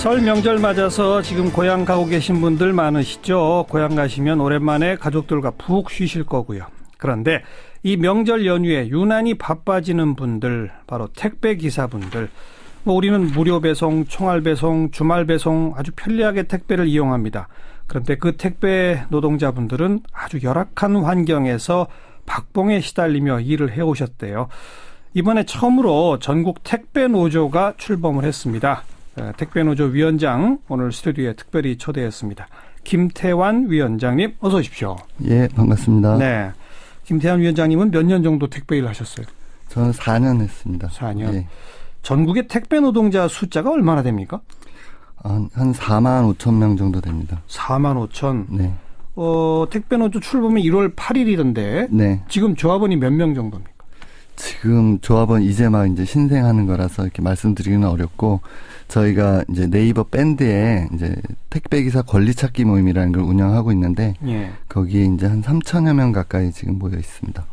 설 명절 맞아서 지금 고향 가고 계신 분들 많으시죠. 고향 가시면 오랜만에 가족들과 푹 쉬실 거고요. 그런데 이 명절 연휴에 유난히 바빠지는 분들, 바로 택배 기사분들. 우리는 무료 배송, 총알 배송, 주말 배송 아주 편리하게 택배를 이용합니다. 그런데 그 택배 노동자분들은 아주 열악한 환경에서 박봉에 시달리며 일을 해오셨대요. 이번에 처음으로 전국 택배 노조가 출범을 했습니다. 택배노조 위원장 오늘 스튜디오에 특별히 초대했습니다. 김태환 위원장님 어서 오십시오. 예, 반갑습니다. 네, 김태환 위원장님은 몇 년 정도 택배 일 하셨어요? 저는 4년 했습니다. 4년. 예. 전국의 택배 노동자 숫자가 얼마나 됩니까? 한 4만 5천 명 정도 됩니다. 4만 5천. 네. 택배노조 출범이 1월 8일이던데 네. 지금 조합원이 몇 명 정도입니까? 지금 조합원 이제 막 이제 신생하는 거라서 이렇게 말씀드리기는 어렵고, 저희가 이제 네이버 밴드에 이제 택배기사 권리찾기 모임이라는 걸 운영하고 있는데, 예. 거기에 이제 한 3천여 명 가까이 지금 모여 있습니다.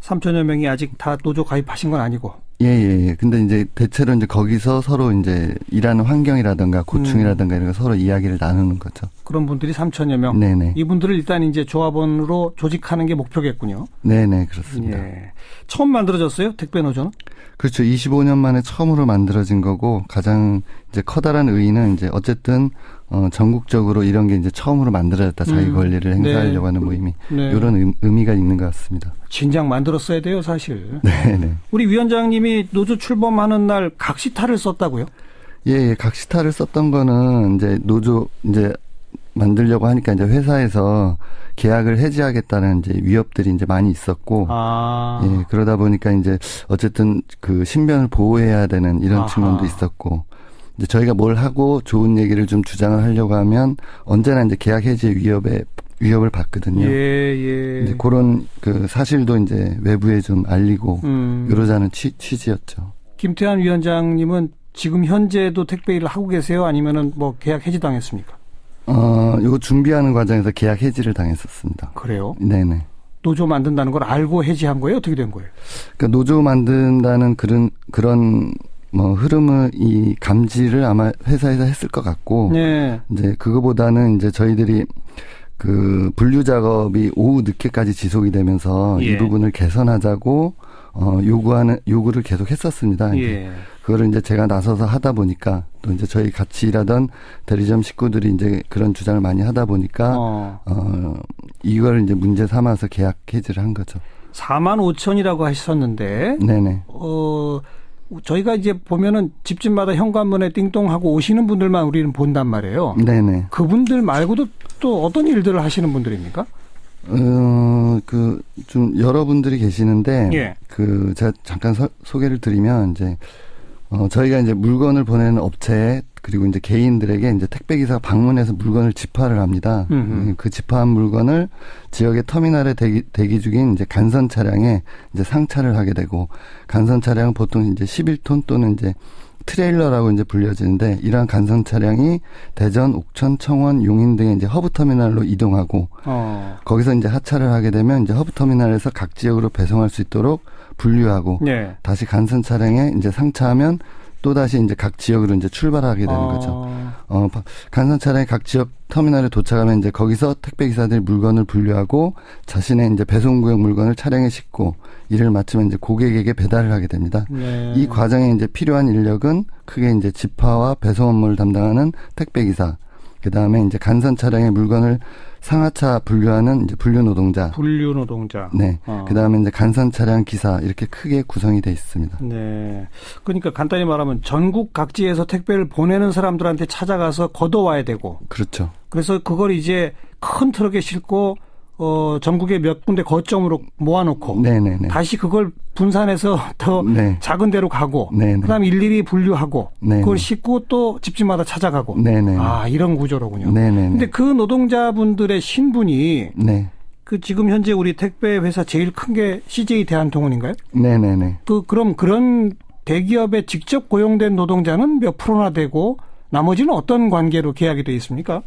3천여 명이 아직 다 노조 가입하신 건 아니고. 예. 근데 이제 대체로 이제 거기서 서로 이제 일하는 환경이라든가 고충이라든가 이런 거 서로 이야기를 나누는 거죠. 그런 분들이 3천여 명. 네네. 이분들을 일단 이제 조합원으로 조직하는 게 목표겠군요. 네네, 그렇습니다. 예. 처음 만들어졌어요? 택배 노조는? 그렇죠. 25년 만에 처음으로 만들어진 거고, 가장 이제 커다란 의의는 이제 어쨌든 전국적으로 이런 게 이제 처음으로 만들어졌다. 자기 권리를 행사하려고 하는 모임이. 네. 이런 의미가 있는 것 같습니다. 진작 만들었어야 돼요, 사실. 네네. 우리 위원장님이 노조 출범하는 날 각시타를 썼다고요? 예, 각시타를 썼던 거는 이제 노조 이제 만들려고 하니까 이제 회사에서 계약을 해지하겠다는 이제 위협들이 이제 많이 있었고, 예, 그러다 보니까 이제 어쨌든 그 신변을 보호해야 되는 이런 측면도 있었고, 이제 저희가 뭘 하고 좋은 얘기를 좀 주장을 하려고 하면 언제나 이제 계약 해지 위협을 받거든요. 예. 이제 그런 그 사실도 이제 외부에 좀 알리고 이러자는 취지였죠. 김태환 위원장님은 지금 현재도 택배 일을 하고 계세요? 아니면은 뭐 계약 해지 당했습니까? 이거 준비하는 과정에서 계약 해지를 당했었습니다. 그래요? 네네. 노조 만든다는 걸 알고 해지한 거예요? 어떻게 된 거예요? 그러니까 노조 만든다는 그런 뭐 흐름을 이 감지를 아마 회사에서 했을 것 같고, 네. 이제 그거보다는 이제 저희들이 그 분류 작업이 오후 늦게까지 지속이 되면서 이 부분을 개선하자고 요구를 계속 했었습니다. 예. 그거를 이제 제가 나서서 하다 보니까, 또 이제 저희 같이 일하던 대리점 식구들이 이제 그런 주장을 많이 하다 보니까 이걸 이제 문제 삼아서 계약 해지를 한 거죠. 4만 5천이라고 하셨는데, 네네. 저희가 이제 보면은 집집마다 현관문에 띵동하고 오시는 분들만 우리는 본단 말이에요. 네네. 그분들 말고도 또 어떤 일들을 하시는 분들입니까? 좀 여러분들이 계시는데, 예. 제가 잠깐 소개를 드리면, 이제, 저희가 이제 물건을 보내는 업체, 그리고 이제 개인들에게 이제 택배기사가 방문해서 물건을 집하를 합니다. 그 집하한 물건을 지역의 터미널에 대기 중인 이제 간선 차량에 이제 상차를 하게 되고, 간선 차량은 보통 이제 11톤 또는 이제 트레일러라고 이제 불려지는데, 이러한 간선 차량이 대전, 옥천, 청원, 용인 등의 이제 허브 터미널로 이동하고, 거기서 이제 하차를 하게 되면 이제 허브 터미널에서 각 지역으로 배송할 수 있도록 분류하고, 네. 다시 간선 차량에 이제 상차하면 또 다시 이제 각 지역으로 이제 출발하게 되는 거죠. 간선 차량이 각 지역 터미널에 도착하면 이제 거기서 택배 기사들이 물건을 분류하고 자신의 이제 배송 구역 물건을 차량에 싣고 일을 마치면 이제 고객에게 배달을 하게 됩니다. 네. 이 과정에 이제 필요한 인력은 크게 이제 집하와 배송 업무를 담당하는 택배 기사, 그 다음에 이제 간선 차량의 물건을 상하차 분류하는 이제 분류 노동자. 네. 그 다음에 이제 간선 차량 기사, 이렇게 크게 구성이 돼 있습니다. 네. 그러니까 간단히 말하면 전국 각지에서 택배를 보내는 사람들한테 찾아가서 걷어와야 되고. 그렇죠. 그래서 그걸 이제 큰 트럭에 싣고 전국의 몇 군데 거점으로 모아놓고. 네네네. 다시 그걸 분산해서 더 작은 데로 가고. 네네. 그다음 일일이 분류하고. 네네. 그걸 싣고 또 집집마다 찾아가고. 네네. 이런 구조로군요. 네네. 근데 그 노동자분들의 신분이 그 지금 현재 우리 택배 회사 제일 큰 게 CJ 대한통운인가요? 네네네. 그럼 그런 대기업에 직접 고용된 노동자는 몇 프로나 되고 나머지는 어떤 관계로 계약이 되어 있습니까?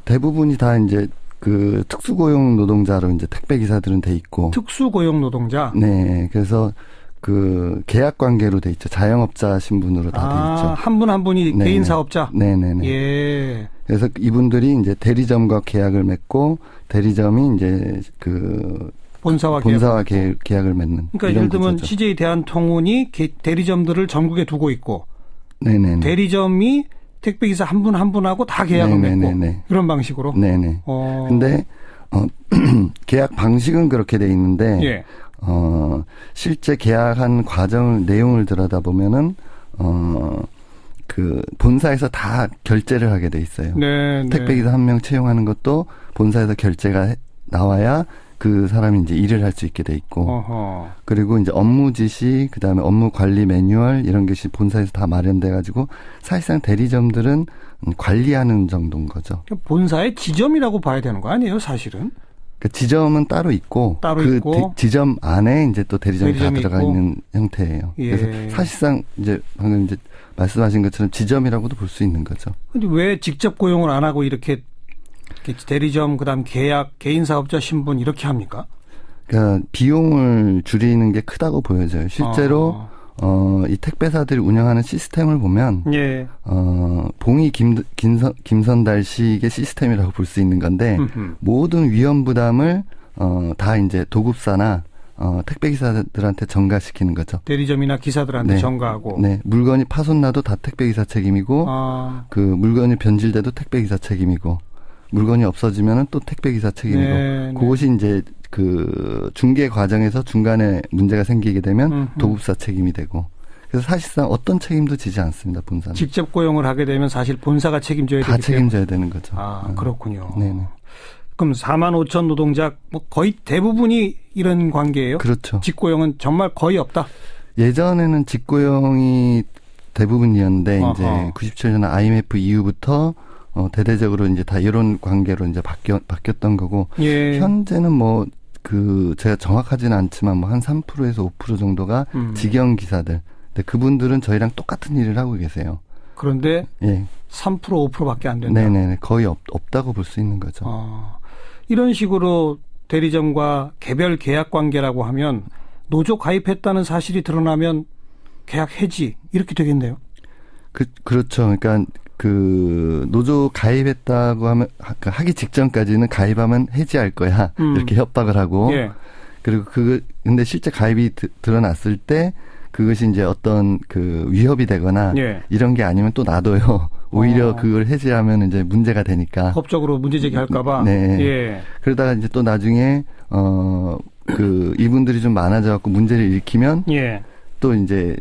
대부분이 다 이제 그 특수고용 노동자로 이제 택배 기사들은 돼 있고. 특수고용 노동자? 네. 그래서 그 계약 관계로 돼 있죠. 자영업자 신분으로 다 돼 있죠. 한 분 한 분이 네네. 개인 사업자. 네네네. 예. 그래서 이분들이 이제 대리점과 계약을 맺고 대리점이 이제 그 본사와 계약을 맺는. 그러니까 이런 예를 들면 구조죠. CJ 대한통운이 대리점들을 전국에 두고 있고 네네네. 대리점이 택배기사 한 분 한 분하고 다 계약을 네네네네. 맺고 이런 방식으로. 네네. 근데 계약 방식은 그렇게 돼 있는데 예. 실제 계약한 과정 내용을 들여다보면은 그 본사에서 다 결제를 하게 돼 있어요. 네, 택배기사 한 명 채용하는 것도 본사에서 결제가 나와야 그 사람이 이제 일을 할 수 있게 돼 있고, 어허. 그리고 이제 업무 지시, 그 다음에 업무 관리 매뉴얼 이런 것이 본사에서 다 마련돼 가지고 사실상 대리점들은 관리하는 정도인 거죠. 본사의 지점이라고 봐야 되는 거 아니에요, 사실은? 그 지점은 따로 있고, 따로 그 있고. 지점 안에 이제 또 대리점이 다 들어가 있고. 있는 형태예요. 예. 그래서 사실상 이제 방금 이제 말씀하신 것처럼 지점이라고도 볼 수 있는 거죠. 근데 왜 직접 고용을 안 하고 이렇게 대리점, 그다음 계약, 개인 사업자 신분 이렇게 합니까? 그러니까 비용을 줄이는 게 크다고 보여져요. 실제로 이 택배사들이 운영하는 시스템을 보면 예. 봉이 김선달식의 시스템이라고 볼 수 있는 건데 모든 위험 부담을 다 이제 도급사나 택배기사들한테 전가시키는 거죠. 대리점이나 기사들한테 네. 전가하고. 네, 물건이 파손나도 다 택배기사 책임이고 그 물건이 변질돼도 택배기사 책임이고 물건이 없어지면은 또 택배기사 책임이고 네, 그것이 이제 그 중개 과정에서 중간에 문제가 생기게 되면 도급사 책임이 되고 그래서 사실상 어떤 책임도 지지 않습니다. 본사는. 직접 고용을 하게 되면 사실 본사가 책임져야 되기 다 때문에. 책임져야 되는 거죠. 그렇군요. 네네. 그럼 4만 5천 노동자 뭐 거의 대부분이 이런 관계예요? 그렇죠. 직고용은 정말 거의 없다. 예전에는 직고용이 대부분이었는데 어허. 이제 97년 IMF 이후부터 대대적으로 이제 다 이런 관계로 이제 바뀌었던 거고 예. 현재는 뭐 그 제가 정확하지는 않지만 뭐 한 3%에서 5% 정도가 직영 기사들. 근데 그분들은 저희랑 똑같은 일을 하고 계세요. 그런데 예. 3% 5%밖에 안 된다. 네네 거의 없다고 볼 수 있는 거죠. 이런 식으로 대리점과 개별 계약 관계라고 하면 노조 가입했다는 사실이 드러나면 계약 해지 이렇게 되겠네요. 그렇죠. 그러니까 그 노조 가입했다고 하면 하기 직전까지는 가입하면 해지할 거야 이렇게 협박을 하고 예. 그리고 근데 실제 가입이 드러났을 때 그것이 이제 어떤 그 위협이 되거나 예. 이런 게 아니면 또 놔둬요. 오히려 그걸 해지하면 이제 문제가 되니까. 법적으로 문제 제기할까봐. 네. 예. 그러다가 이제 또 나중에 그 이분들이 좀 많아져 갖고 문제를 일으키면 예. 또 이제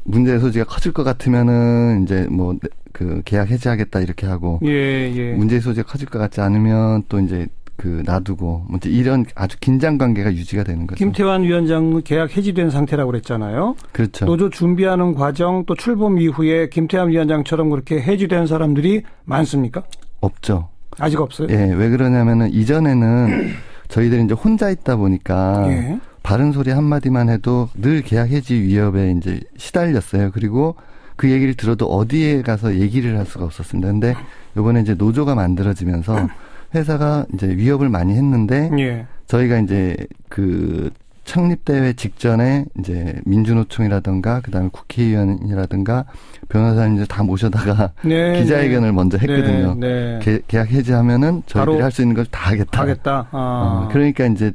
문제의 소지가 커질 것 같으면은 이제 뭐 그 계약 해지하겠다 이렇게 하고 예. 문제의 소지가 커질 것 같지 않으면 또 이제 그 놔두고 뭐 이제 이런 아주 긴장 관계가 유지가 되는 거죠. 김태환 위원장은 계약 해지된 상태라고 그랬잖아요. 그렇죠. 노조 준비하는 과정 또 출범 이후에 김태환 위원장처럼 그렇게 해지된 사람들이 많습니까? 없죠. 아직 없어요? 예, 왜 그러냐면은 이전에는 저희들이 이제 혼자 있다 보니까 예. 바른 소리 한마디만 해도 늘 계약 해지 위협에 이제 시달렸어요. 그리고 그 얘기를 들어도 어디에 가서 얘기를 할 수가 없었습니다. 근데 이번에 이제 노조가 만들어지면서 회사가 이제 위협을 많이 했는데 예. 저희가 이제 그 창립대회 직전에 이제 민주노총이라든가 그다음에 국회의원이라든가 변호사님들 다 모셔다가 네, 기자회견을 먼저 했거든요. 네. 계약 해지하면은 저희들이 바로 할 수 있는 걸 다 하겠다. 하겠다. 그러니까 이제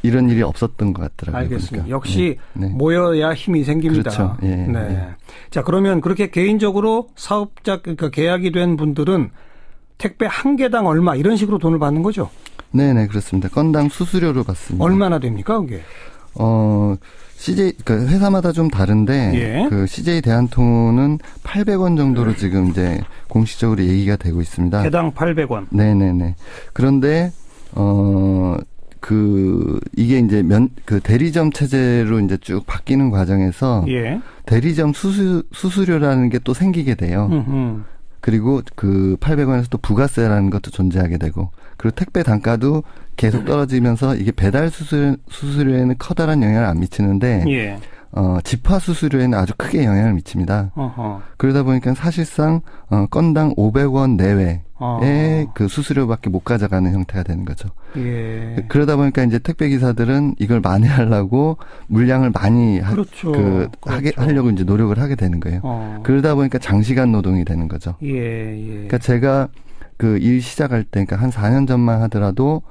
이런 일이 없었던 것 같더라고요. 알겠습니다. 보니까. 역시 네. 모여야 힘이 생깁니다. 그렇죠. 예, 네. 예. 자, 그러면 그렇게 개인적으로 사업자 그러니까 계약이 된 분들은 택배 한 개당 얼마 이런 식으로 돈을 받는 거죠? 네네 그렇습니다. 건당 수수료로 받습니다. 얼마나 됩니까, 그게? CJ 그 회사마다 좀 다른데 예. 그 CJ 대한통운은 800원 정도로 지금 이제 공식적으로 얘기가 되고 있습니다. 개당 800원. 네네네. 그런데 이게 이제 그 대리점 체제로 이제 쭉 바뀌는 과정에서 예. 대리점 수수료라는 게 또 생기게 돼요. 그리고 그 800원에서 또 부가세라는 것도 존재하게 되고 그리고 택배 단가도 계속 떨어지면서 이게 배달 수수료에는 커다란 영향을 안 미치는데 예. 집화 수수료에는 아주 크게 영향을 미칩니다. 어허. 그러다 보니까 사실상 건당 500원 내외 그 수수료밖에 못 가져가는 형태가 되는 거죠. 예. 그러다 보니까 이제 택배 기사들은 이걸 만회하려고 물량을 많이 그렇죠. 하려고 이제 노력을 하게 되는 거예요. 그러다 보니까 장시간 노동이 되는 거죠. 예. 그러니까 제가 그 일 시작할 때, 그러니까 한 4년 전만 하더라도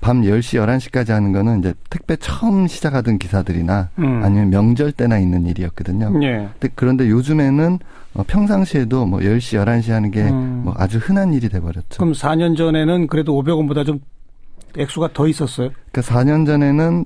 밤 10시, 11시까지 하는 거는 이제 택배 처음 시작하던 기사들이나 아니면 명절 때나 있는 일이었거든요. 예. 그런데 요즘에는 평상시에도 뭐 10시, 11시 하는 게 뭐 아주 흔한 일이 돼버렸죠. 그럼 4년 전에는 그래도 500원보다 좀 액수가 더 있었어요? 그러니까 4년 전에는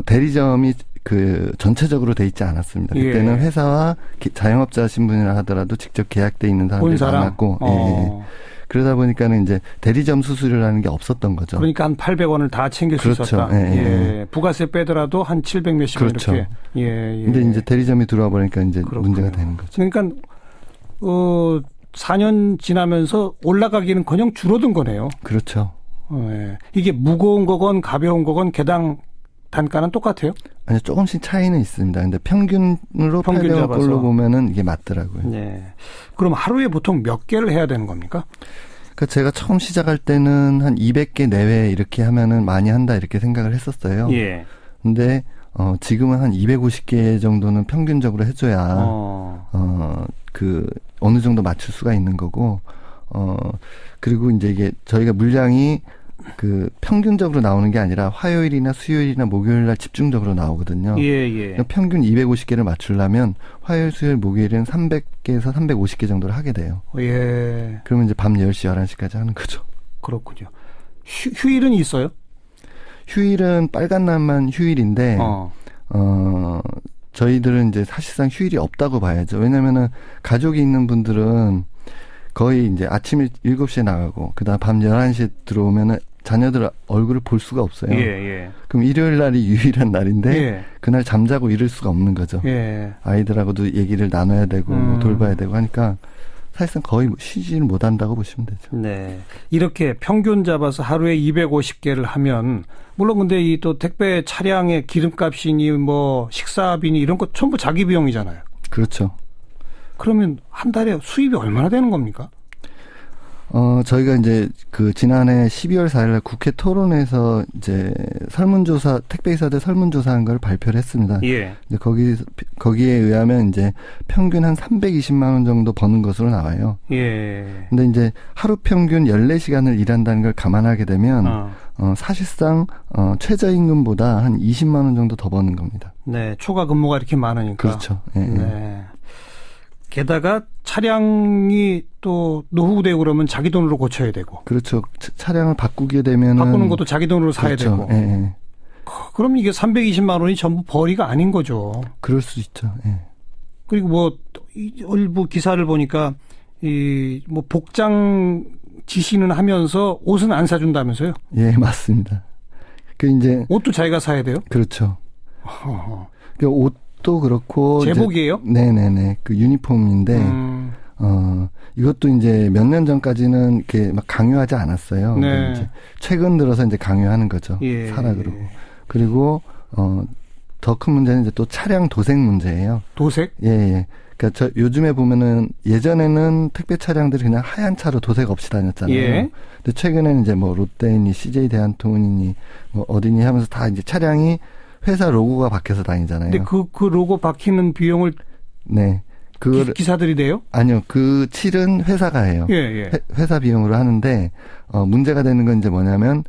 대리점이 그 전체적으로 돼 있지 않았습니다. 그때는 회사와 자영업자 신분이라 하더라도 직접 계약돼 있는 사람들이 많았고, 예. 그러다 보니까는 이제 대리점 수수료라는 게 없었던 거죠. 그러니까 한 800원을 다 챙길 그렇죠. 수 있었다. 예. 부가세 빼더라도 한 700 몇십 원 그렇죠. 이렇게. 예. 근데 이제 대리점이 들어와 버리니까 이제 그렇군요. 문제가 되는 거죠. 그러니까 4년 지나면서 올라가기는커녕 줄어든 거네요. 그렇죠. 예. 이게 무거운 거건 가벼운 거건 개당 단가는 똑같아요? 아니요, 조금씩 차이는 있습니다. 근데 평균으로 800원 꼴로 보면은 이게 맞더라고요. 네. 그럼 하루에 보통 몇 개를 해야 되는 겁니까? 그러니까 제가 처음 시작할 때는 한 200개 내외 이렇게 하면은 많이 한다 이렇게 생각을 했었어요. 예. 근데 지금은 한 250개 정도는 평균적으로 해줘야 그 어느 정도 맞출 수가 있는 거고 그리고 이제 이게 저희가 물량이 그 평균적으로 나오는 게 아니라 화요일이나 수요일이나 목요일 날 집중적으로 나오거든요. 예. 그러니까 평균 250개를 맞추려면 화요일, 수요일, 목요일은 300개에서 350개 정도를 하게 돼요. 예. 그러면 이제 밤 10시, 11시까지 하는 거죠. 그렇군요. 휴일은 있어요? 휴일은 빨간 날만 휴일인데 저희들은 이제 사실상 휴일이 없다고 봐야죠. 왜냐면은 가족이 있는 분들은 거의 이제 아침 7시에 나가고 그다음 밤 11시에 들어오면은 자녀들 얼굴을 볼 수가 없어요. 예. 그럼 일요일 날이 유일한 날인데 예. 그날 잠자고 이럴 수가 없는 거죠. 예. 아이들하고도 얘기를 나눠야 되고 돌봐야 되고 하니까 사실상 거의 쉬지를 못한다고 보시면 되죠. 네. 이렇게 평균 잡아서 하루에 250개를 하면 물론 근데 이 또 택배 차량의 기름값이니 뭐 식사비니 이런 거 전부 자기 비용이잖아요. 그렇죠. 그러면 한 달에 수입이 얼마나 되는 겁니까? 저희가 이제 그 지난해 12월 4일 국회 토론에서 이제 설문조사, 택배기사들 설문조사한 걸 발표를 했습니다. 예. 이제 거기에 의하면 이제 평균 한 320만 원 정도 버는 것으로 나와요. 예. 근데 이제 하루 평균 14시간을 일한다는 걸 감안하게 되면, 사실상, 최저임금보다 한 20만 원 정도 더 버는 겁니다. 네. 초과 근무가 이렇게 많으니까. 그렇죠. 예. 네. 게다가 차량이 또 노후되고 그러면 자기 돈으로 고쳐야 되고. 그렇죠. 차량을 바꾸게 되면 바꾸는 것도 자기 돈으로 사야 그렇죠. 되고. 예. 그럼 이게 320만 원이 전부 벌이가 아닌 거죠. 그럴 수 있죠. 예. 그리고 뭐 일부 기사를 보니까 이 뭐 복장 지시는 하면서 옷은 안 사준다면서요? 예, 맞습니다. 그 이제 옷도 자기가 사야 돼요? 그렇죠. 그 옷도 그렇고 제복이에요? 네네네. 그 유니폼인데 이것도 이제 몇 년 전까지는 이렇게 막 강요하지 않았어요. 네. 이제 최근 들어서 이제 강요하는 거죠. 예. 사라 그러고. 그리고 더 큰 문제는 이제 또 차량 도색 문제예요. 도색? 예. 그러니까 요즘에 보면은 예전에는 택배 차량들이 그냥 하얀 차로 도색 없이 다녔잖아요. 예. 근데 최근에는 이제 뭐 롯데니, CJ 대한통운이니 뭐 어디니 하면서 다 이제 차량이 회사 로고가 박혀서 다니잖아요. 근데 그 로고 박히는 비용을 네. 기사들이 내요? 아니요. 그 칠은 회사가 해요. 예. 회사 비용으로 하는데 문제가 되는 건 이제 뭐냐면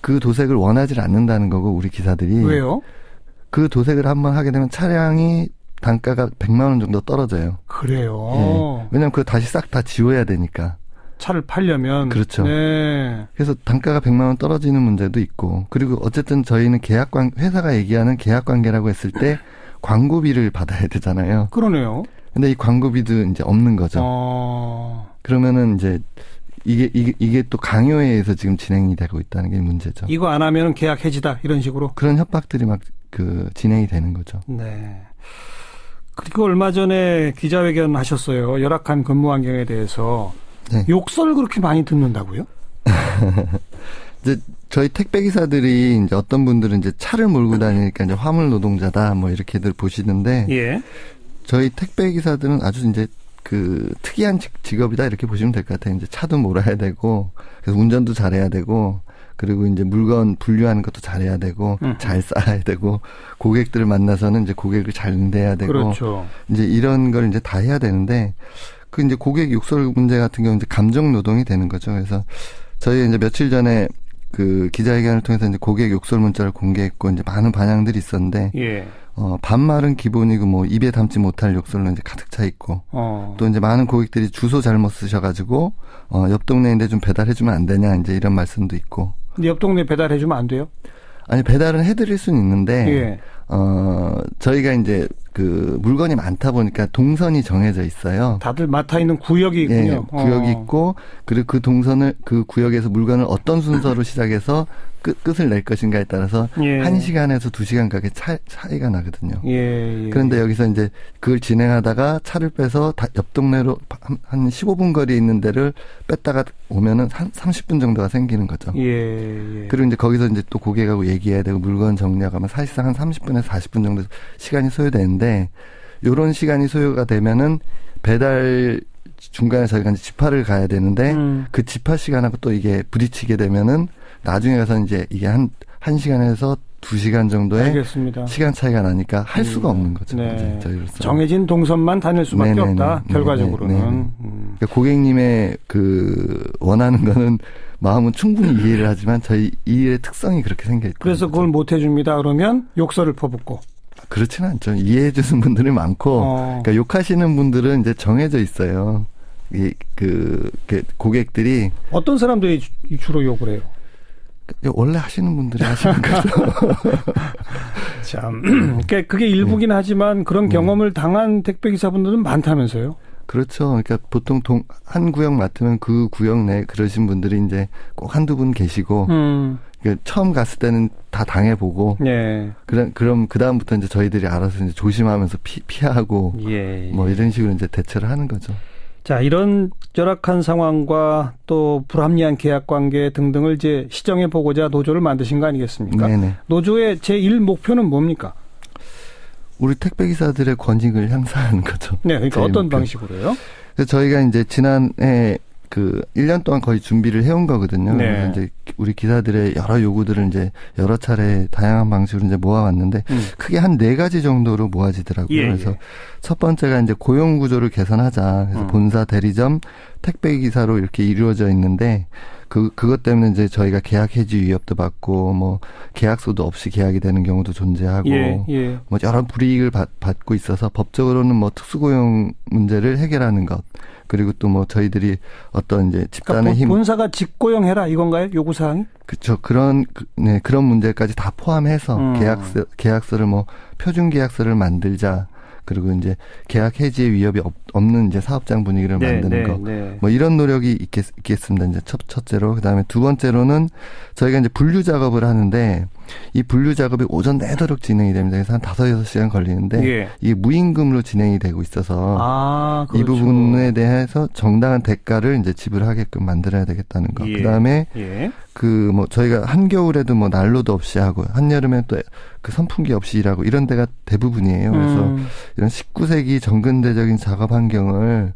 그 도색을 원하지 않는다는 거고 우리 기사들이. 왜요? 그 도색을 한번 하게 되면 차량이 단가가 100만 원 정도 떨어져요. 그래요. 예. 왜냐하면 그거 다시 싹 다 지워야 되니까. 차를 팔려면. 그렇죠. 네. 그래서 단가가 100만 원 떨어지는 문제도 있고 그리고 어쨌든 저희는 회사가 얘기하는 계약관계라고 했을 때 광고비를 받아야 되잖아요. 그러네요. 근데 이 광고비도 이제 없는 거죠. 그러면은 이제 이게 또 강요에 의해서 지금 진행이 되고 있다는 게 문제죠. 이거 안 하면 계약 해지다 이런 식으로. 그런 협박들이 막 진행이 되는 거죠. 네. 그리고 얼마 전에 기자회견 하셨어요. 열악한 근무 환경에 대해서. 네. 욕설을 그렇게 많이 듣는다고요? 이제 저희 택배 기사들이 이제 어떤 분들은 이제 차를 몰고 다니니까 이제 화물 노동자다 뭐 이렇게들 보시는데. 예. 저희 택배 기사들은 아주 이제 그 특이한 직업이다 이렇게 보시면 될 것 같아요. 이제 차도 몰아야 되고, 그래서 운전도 잘해야 되고, 그리고 이제 물건 분류하는 것도 잘해야 되고, 잘 쌓아야 되고, 고객들을 만나서는 이제 고객을 잘 응대해야 되고, 그렇죠. 이제 이런 걸 이제 다 해야 되는데, 그 이제 고객 욕설 문제 같은 경우는 이제 감정 노동이 되는 거죠. 그래서 저희 이제 며칠 전에 그 기자회견을 통해서 이제 고객 욕설 문자를 공개했고, 이제 많은 반향들이 있었는데, 예. 반말은 기본이고 뭐 입에 담지 못할 욕설로 이제 가득 차 있고, 또 이제 많은 고객들이 주소 잘못 쓰셔가지고 옆 동네인데 좀 배달해주면 안 되냐 이제 이런 말씀도 있고. 근데 옆 동네 배달해주면 안 돼요? 아니 배달은 해드릴 수는 있는데, 예. 저희가 이제 그 물건이 많다 보니까 동선이 정해져 있어요. 다들 맡아 있는 구역이 있군요. 예, 구역이 있고, 그리고 그 동선을 그 구역에서 물건을 어떤 순서로 시작해서 끝을 낼 것인가에 따라서 예. 1시간에서 2시간 가게 차이가 나거든요. 예. 그런데 여기서 이제 그걸 진행하다가 차를 빼서 옆 동네로 한 15분 거리에 있는 데를 뺐다가 오면은 한 30분 정도가 생기는 거죠. 예. 그리고 이제 거기서 이제 또 고객하고 얘기해야 되고 물건 정리하고 하면 사실상 한 30분에서 40분 정도 시간이 소요되는데, 요런 시간이 소요가 되면은 배달 중간에 저희가 이제 집화를 가야 되는데, 그 집화 시간하고 또 이게 부딪히게 되면은 나중에 가서 이제 이게 한 1시간에서 2시간 정도의 알겠습니다. 시간 차이가 나니까 할 수가 없는 거죠. 네. 이제 저희로서. 정해진 동선만 다닐 수밖에 네네네. 없다. 결과적으로는. 네네. 그러니까 고객님의 그 원하는 거는 마음은 충분히 이해를 하지만 저희 이 일의 특성이 그렇게 생겨 있다. 그래서 그걸 못 해줍니다. 그러면 욕설을 퍼붓고. 그렇지는 않죠. 이해해 주는 분들이 많고, 그러니까 욕하시는 분들은 이제 정해져 있어요. 그 고객들이 어떤 사람들이 주로 욕을 해요? 원래 하시는 분들이 하시는 거죠. 참, 그러니까 그게 일부긴 하지만 그런 경험을 당한 택배기사분들은 많다면서요? 그렇죠. 그러니까 보통 한 구역 맡으면 그 구역 내에 그러신 분들이 이제 꼭 한두 분 계시고, 그러니까 처음 갔을 때는 다 당해보고, 예. 그럼 그 다음부터 이제 저희들이 알아서 이제 조심하면서 피하고, 예. 뭐 이런 식으로 이제 대처를 하는 거죠. 자, 이런 열악한 상황과 또 불합리한 계약 관계 등등을 이제 시정해 보고자 노조를 만드신 거 아니겠습니까? 네네. 노조의 제1 목표는 뭡니까? 우리 택배기사들의 권익을 향상하는 거죠. 네, 그러니까 어떤 목표. 방식으로요? 그래서 저희가 이제 지난해 그 1년 동안 거의 준비를 해온 거거든요. 네. 그래서 이제 우리 기사들의 여러 요구들을 이제 여러 차례 다양한 방식으로 이제 모아왔는데 크게 한 4가지 정도로 모아지더라고요. 예, 그래서 예. 첫 번째가 이제 고용 구조를 개선하자. 그래서 본사, 대리점, 택배 기사로 이렇게 이루어져 있는데 그것 때문에 이제 저희가 계약 해지 위협도 받고 뭐 계약서도 없이 계약이 되는 경우도 존재하고 예. 뭐 여러 불이익을 받고 있어서 법적으로는 뭐 특수고용 문제를 해결하는 것, 그리고 또 뭐 저희들이 어떤 이제 집단의 그러니까 힘, 본사가 직고용해라 이건가요? 요구 사항이? 그렇죠. 그런 문제까지 다 포함해서 계약서를 뭐 표준 계약서를 만들자. 그리고 이제 계약 해지의 위협이 없는 이제 사업장 분위기를 만드는 거. 뭐 이런 노력이 있겠습니다. 이제 첫째로. 그다음에 두 번째로는 저희가 이제 분류 작업을 하는데 이 분류 작업이 오전 내도록 진행이 됩니다. 그래서 한 5-6시간 걸리는데 예. 이게 무임금으로 진행이 되고 있어서 그렇죠. 이 부분에 대해서 정당한 대가를 이제 지불하게끔 만들어야 되겠다는 거. 예. 그다음에 예. 그 뭐 저희가 한겨울에도 뭐 난로도 없이 하고 한여름에 또 그 선풍기 없이 일하고 이런 데가 대부분이에요. 그래서 이런 19세기 정근대적인 작업 환경을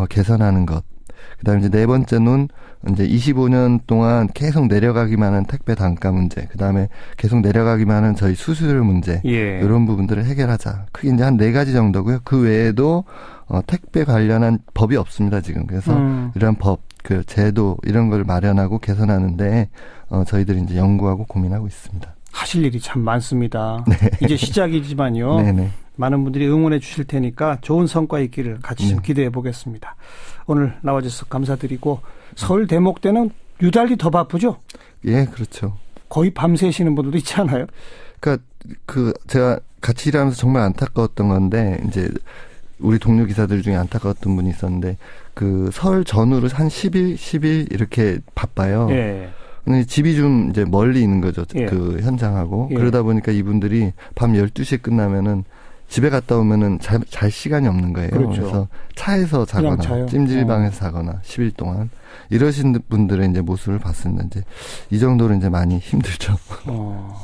개선하는 것. 그다음에 이제 네 번째는 이제 25년 동안 계속 내려가기만 한 택배 단가 문제. 그다음에 계속 내려가기만 한 저희 수수료 문제. 예. 이런 부분들을 해결하자. 크게 이제 한 4가지 정도고요. 그 외에도 택배 관련한 법이 없습니다, 지금. 그래서 이런 법, 그 제도 이런 걸 마련하고 개선하는데 저희들이 이제 연구하고 고민하고 있습니다. 하실 일이 참 많습니다. 네. 이제 시작이지만요. 네네. 많은 분들이 응원해 주실 테니까 좋은 성과 있기를 같이 좀 기대해 보겠습니다. 오늘 나와주셔서 감사드리고 설 대목 때는 유달리 더 바쁘죠? 예, 그렇죠. 거의 밤새시는 분들도 있지 않아요? 그러니까 제가 같이 일하면서 정말 안타까웠던 건데 이제 우리 동료 기사들 중에 안타까웠던 분이 있었는데 그 설 전후로 한 10일 이렇게 바빠요. 예. 근데 집이 좀 이제 멀리 있는 거죠. 예. 그 현장하고. 예. 그러다 보니까 이분들이 밤 12시에 끝나면은 집에 갔다 오면은 잘 시간이 없는 거예요. 그렇죠. 그래서 차에서 자거나 차요? 찜질방에서 자거나 10일 동안 이러신 분들의 이제 모습을 봤습니다. 이제 이 정도로 이제 많이 힘들죠.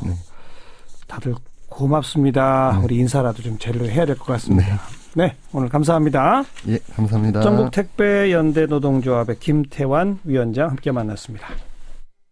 네. 다들 고맙습니다. 우리 인사라도 좀 제대로 해야 될 것 같습니다. 네. 네, 오늘 감사합니다. 예, 감사합니다. 전국택배연대노동조합의 김태환 위원장 함께 만났습니다.